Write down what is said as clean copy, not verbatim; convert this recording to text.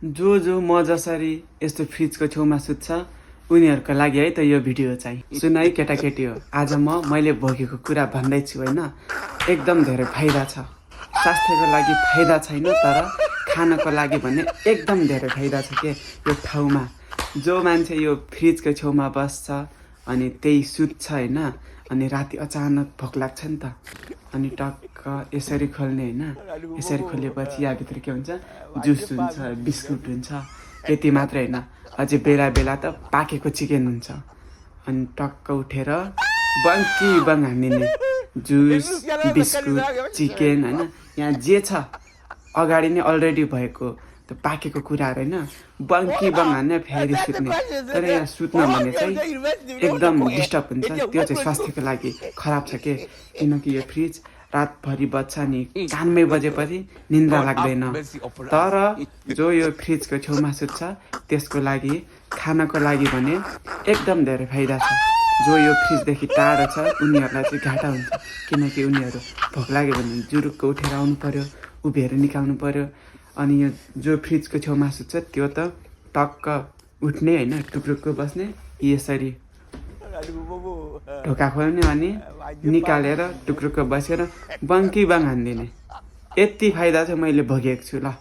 जो म जसरी यस्तो फ्रिजको छेउमा सुत्छ उनीहरूको लागि है त यो भिडियो चाहिँ। सुन है केटाकेटी हो, आज मैले भोगेको कुरा भन्दैछु होइन। एकदम धेरै फाइदा छ। स्वास्थ्यको लागि फाइदा छैन, तर खानको लागि भने एकदम धेरै फाइदा छ के यो ठाउँमा। जो मान्छे यो फ्रिजको छेउमा बस्छ अनि त्यही सुत्छ होइन, अनि राति अचानक भोक लाग्छ नि त, अनि टक्क यसरी खोल्ने होइन। यसरी खोलेपछि यहाँभित्र के हुन्छ, जुस हुन्छ, बिस्कुट हुन्छ। त्यति मात्रै होइन, अझै बेला बेला त पाकेको चिकन हुन्छ। अनि टक्क उठेर बङ्की बङ हानिदिने, जुस, बिस्कुट, चिकन होइन। यहाँ जे छ अगाडि नै अलरेडी भएको त्यो पाकेको कुराहरू होइन, बङ्की बङ हान्ने फेरि सुत्ने। तर यहाँ सुत्न भने चाहिँ एकदम डिस्टर्ब हुन्छ, त्यो चाहिँ स्वास्थ्यको लागि खराब छ के। किनकि यो फ्रिज रातभरि बज्छ नि, कानमै बजेपछि निन्द्रा लाग्दैन। तर जो यो फ्रिजको छेउमा सुत्छ त्यसको लागि, खानको लागि भने एकदम धेरै फाइदा छ। जो यो फ्रिजदेखि टाढो छ उनीहरूलाई चाहिँ घाटा हुन्छ, किनकि उनीहरू भोक लाग्यो भने जुरुक्क उठेर आउनु पर्यो, उभिएर निकाल्नु पर्यो। अनि यो जो फ्रिजको छेउमा सुत्छ त्यो त टक्क उठ्ने होइन, टुक्रुक्क बस्ने, यसरी ढोका खोल्ने अनि निकालेर टुक्रुक्क बसेर बङ्की बङ हानिदिने। यति फाइदा चाहिँ मैले भोगेको छु ल।